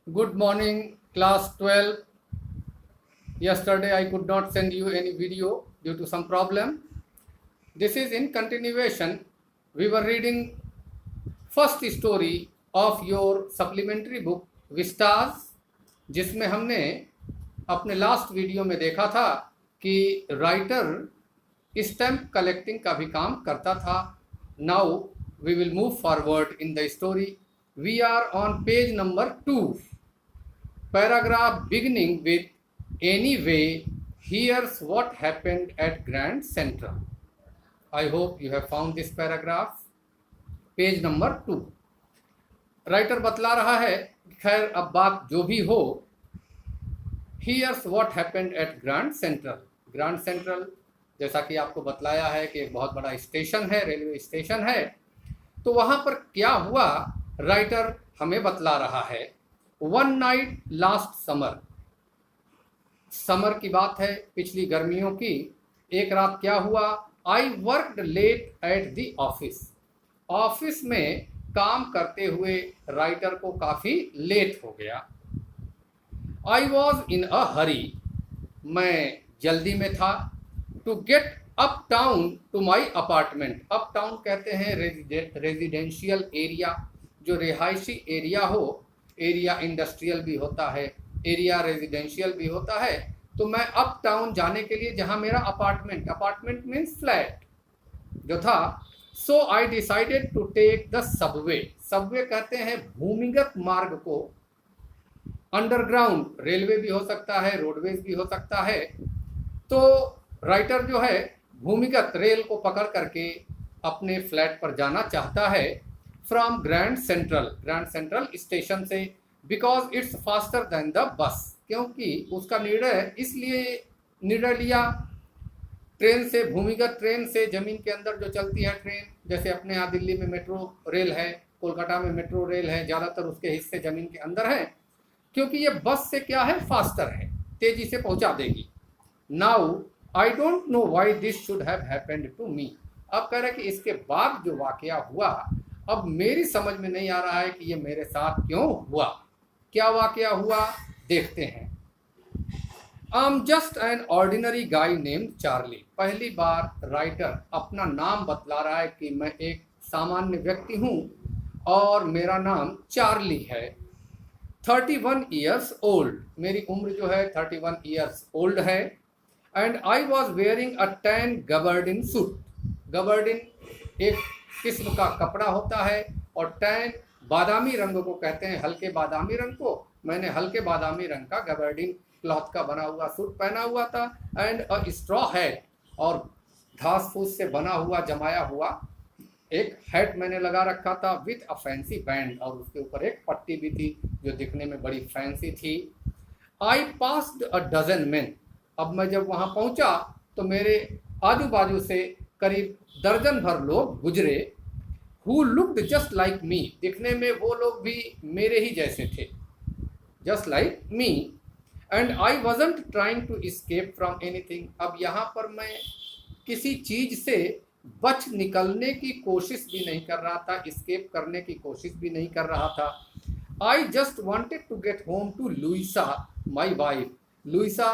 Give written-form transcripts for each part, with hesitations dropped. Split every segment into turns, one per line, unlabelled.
Good morning, class 12. Yesterday I could not send you any video due to some problem. This is in continuation. We were reading first story of your supplementary book Vistas, जिसमें हमने अपने last video में देखा था कि writer stamp collecting का भी काम करता था. Now we will move forward in the story. We are on page number 2. Paragraph beginning with anyway, here's what happened at Grand Central. I hope you have found this paragraph. Page number 2. Writer बतला रहा है, खैर अब बात जो भी हो, here's what happened at Grand Central. Grand central जैसा कि आपको बतलाया है कि एक बहुत बड़ा स्टेशन है, रेलवे स्टेशन है. तो वहाँ पर क्या हुआ राइटर हमें बतला रहा है. One night last summer, summer की बात है, पिछली गर्मियों की. एक रात क्या हुआ. I worked late at the office. Office में काम करते हुए राइटर को काफ़ी लेट हो गया. आई वॉज इन अ हरी, मैं जल्दी में था. To get uptown to my apartment. Uptown कहते हैं रेजिडेंशियल एरिया, जो रिहायशी एरिया हो. एरिया इंडस्ट्रियल भी होता है, एरिया रेजिडेंशियल भी होता है. तो मैं अप टाउन जाने के लिए जहां मेरा अपार्टमेंट, अपार्टमेंट मीन्स फ्लैट जो था, so I decided to take the subway. Subway कहते हैं भूमिगत मार्ग को. अंडरग्राउंड रेलवे भी हो सकता है, रोडवेज भी हो सकता है. तो राइटर जो है भूमिगत रेल को पकड़ करके अपने फ्लैट पर जाना चाहता है. फ्रॉम ग्रैंड सेंट्रल स्टेशन से. Because it's faster than the bus, क्योंकि उसका निर्णय लिया ट्रेन से, भूमिगत ट्रेन से, जमीन के अंदर जो चलती है ट्रेन. जैसे अपने यहाँ दिल्ली में मेट्रो रेल है, कोलकाता में मेट्रो रेल है, ज़्यादातर उसके हिस्से जमीन के अंदर हैं, क्योंकि ये बस से क्या है, फास्टर है, तेजी से पहुँचा देगी. Now I don't know why this should have happened to me. अब कह रहे कि इसके बाद जो वाकया हुआ, अब मेरी समझ में नहीं आ रहा है कि ये मेरे साथ क्यों हुआ. क्या वाकया हुआ देखते हैं. I am just an ordinary guy named Charlie. पहली बार राइटर अपना नाम बतला रहा है कि मैं एक सामान्य व्यक्ति हूँ और मेरा नाम चार्ली है. 31 ईयर्स ओल्ड, मेरी उम्र जो है 31 ईयर्स ओल्ड है. And I was wearing a tan gabardine suit. Gabardine एक किस्म का कपड़ा होता है और टैन बादामी रंग को कहते हैं, हल्के बादामी रंग को. मैंने हल्के बादामी रंग का गबर्डिन क्लॉथ का बना हुआ सूट पहना हुआ था. एंड अ स्ट्रॉ हैट, और घास फूस से बना हुआ, जमाया हुआ एक हैट मैंने लगा रखा था. विथ अ फैंसी बैंड, और उसके ऊपर एक पट्टी भी थी जो दिखने में बड़ी फैंसी थी. I passed a dozen men. अब मैं जब वहाँ पहुँचा तो मेरे आजू बाजू से करीब दर्जन भर लोग गुजरे. Who looked just like me, दिखने में वो लोग भी मेरे ही जैसे थे, just like me. And I wasn't trying to escape from anything. अब यहाँ पर मैं किसी चीज से बच निकलने की कोशिश भी नहीं कर रहा था, इस्केप करने की कोशिश भी नहीं कर रहा था. I just wanted to get home to Luisa my wife. Luisa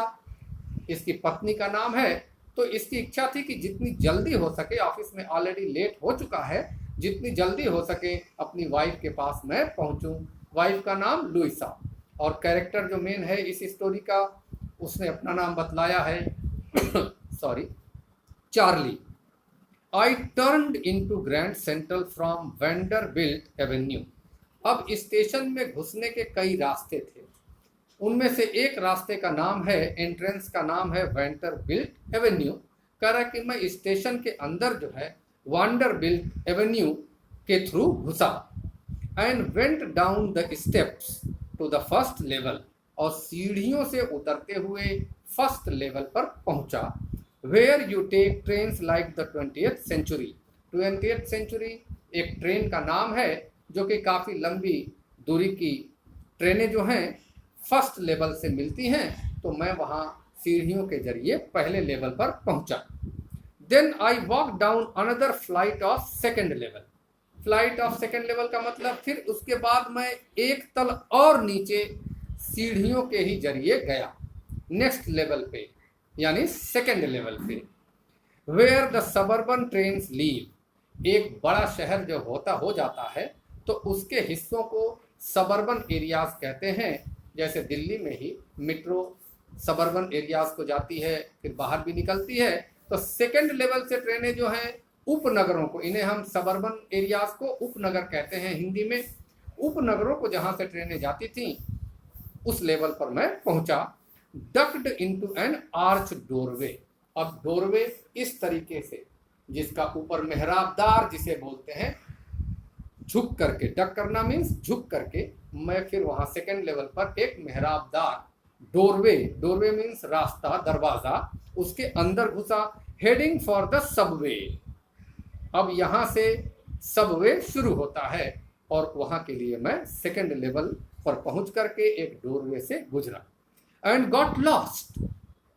इसकी पत्नी का नाम है. तो इसकी इच्छा थी कि जितनी जल्दी हो सके, ऑफिस में ऑलरेडी लेट हो चुका है, जितनी जल्दी हो सके अपनी वाइफ के पास मैं पहुंचूं. वाइफ का नाम लुइसा, और कैरेक्टर जो मेन है इस स्टोरी का, उसने अपना नाम बतलाया है sorry, Charlie. I turned into grand central from Vanderbilt Avenue. अब स्टेशन में घुसने के कई रास्ते थे. उनमें से एक रास्ते का नाम है, एंट्रेंस का नाम है वेंडरबिल्ट एवेन्यू. कह रहा कि मैं स्टेशन के अंदर जो है वेंडरबिल्ट एवेन्यू के थ्रू घुसा. And went down the steps to the first level, और सीढ़ियों से उतरते हुए फर्स्ट लेवल पर पहुंचा. Where you take trains like the 20th century. 20th century एक ट्रेन का नाम है जो कि काफ़ी लंबी दूरी की ट्रेनें जो हैं फर्स्ट लेवल से मिलती हैं. तो मैं वहाँ सीढ़ियों के जरिए पहले लेवल पर पहुँचा. Then I walk down another flight of second level. Flight of second level का मतलब फिर उसके बाद मैं एक तल और नीचे सीढ़ियों के ही जरिए गया नेक्स्ट लेवल पे, यानी सेकेंड लेवल पे। Where the suburban trains leave, एक बड़ा शहर जो हो जाता है तो उसके हिस्सों को सबर्बन एरियाज कहते हैं। जैसे दिल्ली में ही मेट्रो सबर्बन एरियाज को जाती है, फिर बाहर भी निकलती है। तो सेकेंड लेवल से ट्रेनें जो हैं उपनगरों को, इन्हें हम सबर्बन एरियाज को उपनगर कहते हैं हिंदी में, उपनगरों को जहाँ से ट्रेनें जाती थीं उस लेवल पर मैं पहुंचा। Ducked into an arch doorway, अब डोरवे इस तरीके से जिसका ऊपर मेहराबदार जिसे बोलते हैं, झुक करके, डक करना मीन्स झुक करके, मैं फिर वहां सेकेंड लेवल पर एक मेहराबदार डोरवे, डोरवे मीन्स रास्ता, दरवाजा, उसके अंदर घुसा। हेडिंग फॉर द सबवे, अब यहां से सबवे शुरू होता है और वहां के लिए मैं सेकेंड लेवल पर पहुंच करके एक डोरवे से गुजरा। एंड गॉट लॉस्ट,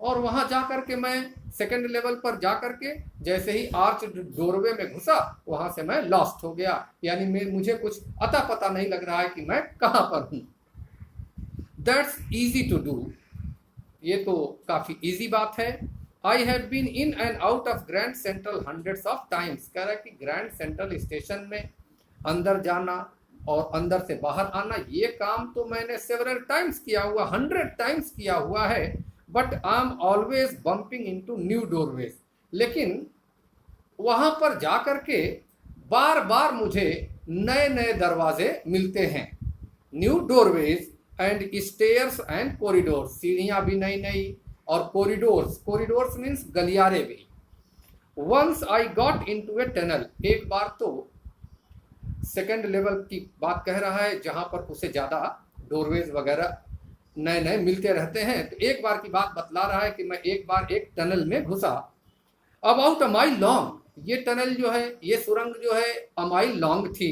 और वहां जा करके मैं सेकेंड लेवल पर जा करके जैसे ही आर्च डोरवे में घुसा वहां से मैं लॉस्ट हो गया, यानी मुझे कुछ अता पता नहीं लग रहा है कि मैं कहां पर हूं। दैट्स इजी टू डू, ये तो काफी इजी बात है। I have been in and out of Grand Central hundreds of times, कह रहा है कि ग्रैंड सेंट्रल स्टेशन में अंदर जाना और अंदर से बाहर आना, ये काम तो मैंने सेवरल टाइम्स किया हुआ, 100 टाइम्स किया हुआ है। But I am always bumping into new doorways, लेकिन वहां पर जा करके बार बार मुझे नए नए दरवाजे मिलते हैं। New doorways and stairs and corridor, सीढ़ियां भी नई नई, और कॉरिडोर्स, कॉरिडोर्स मीन्स गलियारे भी। Once I got into a tunnel, एक बार तो सेकेंड लेवल की बात कह रहा है जहां पर उसे ज्यादा डोरवेज वगैरह नए नए मिलते रहते हैं, तो एक बार की बात बतला रहा है कि मैं एक बार एक टनल में घुसा। अबाउट अ माइल लॉन्ग, ये टनल जो है, ये सुरंग जो है अ माइल लॉन्ग थी।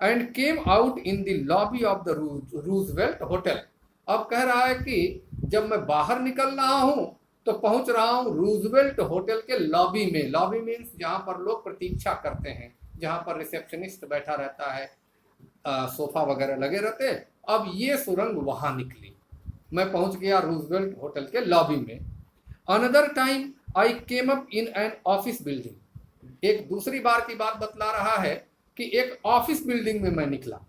And came out in the lobby of the Roosevelt hotel, अब कह रहा है कि जब मैं बाहर निकल रहा हूं तो पहुंच रहा हूं रूजवेल्ट होटल के लॉबी में। लॉबी मीन्स जहां पर लोग प्रतीक्षा करते हैं, जहां पर रिसेप्शनिस्ट बैठा रहता है, सोफा वगैरह लगे रहते हैं। अब ये सुरंग वहां निकली, मैं पहुंच गया रूजवेल्ट होटल के लॉबी में। Another time I came up in an office building, एक दूसरी बार की बात बतला रहा है कि एक ऑफिस बिल्डिंग में मैं निकला।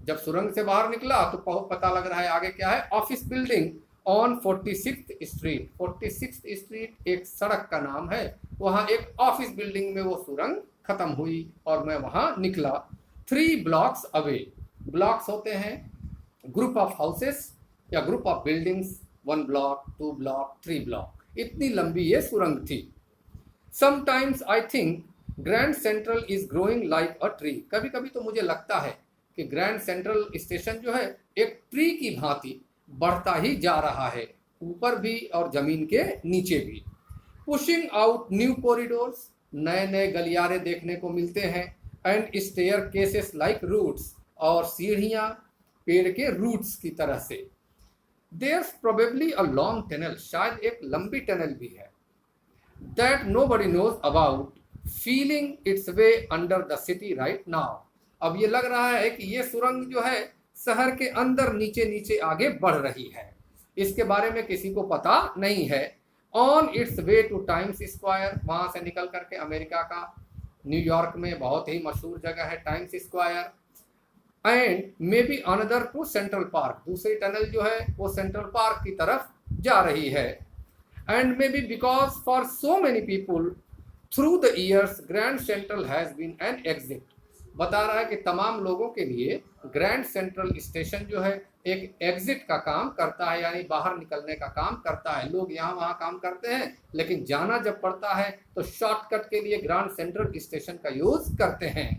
जब सुरंग से बाहर निकला तो पता लग रहा है आगे क्या है, office building on 46th street. 46th street एक सड़क का नाम है, वहां एक ऑफिस बिल्डिंग में वो सुरंग खत्म हुई और मैं वहां निकला। 3 ब्लॉक्स अवे, ब्लॉक्स होते हैं ग्रुप ऑफ हाउसेस या group of buildings, 1 block, 2 block, 3 block, इतनी लंबी ये सुरंग थी। Sometimes I think grand central is growing like a tree, कभी कभी तो मुझे लगता है कि ग्रैंड सेंट्रल स्टेशन जो है एक ट्री की भांति बढ़ता ही जा रहा है, ऊपर भी और जमीन के नीचे भी। पुशिंग आउट न्यू कॉरिडोर्स, नए नए गलियारे देखने को मिलते हैं। And staircases like roots, और सीढ़ियां पेड़ के रूट्स की तरह से। There's probably a long tunnel, शायद एक लंबी टनल भी है। That nobody knows about, feeling it's way under the city right now, अब ये लग रहा है कि ये सुरंग जो है शहर के अंदर नीचे नीचे आगे बढ़ रही है, इसके बारे में किसी को पता नहीं है। On it's way two times square, वहां से निकल करके अमेरिका का न्यूयॉर्क में बहुत ही मशहूर जगह है Times Square. And maybe another to Central Park, दूसरी टनल जो है वो सेंट्रल पार्क की तरफ जा रही है। And maybe because for so many people through the years Grand Central has been an exit, बता रहा है कि तमाम लोगों के लिए ग्रैंड सेंट्रल स्टेशन जो है एक एग्जिट का काम करता है, यानी बाहर निकलने का काम करता है। लोग यहाँ वहाँ काम करते हैं, लेकिन जाना जब पड़ता है तो शॉर्टकट के लिए ग्रैंड सेंट्रल स्टेशन का यूज करते हैं।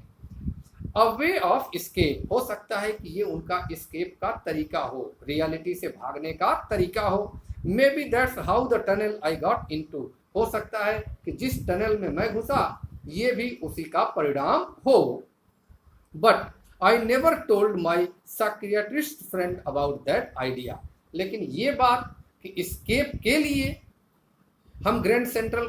अ वे ऑफ एस्केप, हो सकता है कि ये उनका एस्केप का तरीका हो, रियलिटी से भागने का तरीका हो। May be that's how the tunnel I got into, हो सकता है कि जिस टनल में मैं घुसा ये भी उसी का परिणाम हो। But I never told my psychiatrist friend about that idea, लेकिन ये बात कि एस्केप के लिए हम ग्रैंड सेंट्रल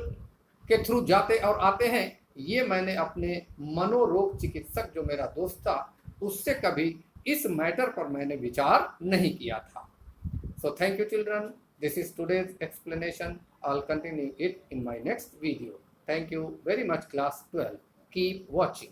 के थ्रू जाते और आते हैं, ये मैंने अपने मनोरोग चिकित्सक जो मेरा दोस्त था उससे कभी इस मैटर पर मैंने विचार नहीं किया था। So thank you children, this is today's explanation. I'll continue it in my next video. Thank you very much class 12. Keep watching.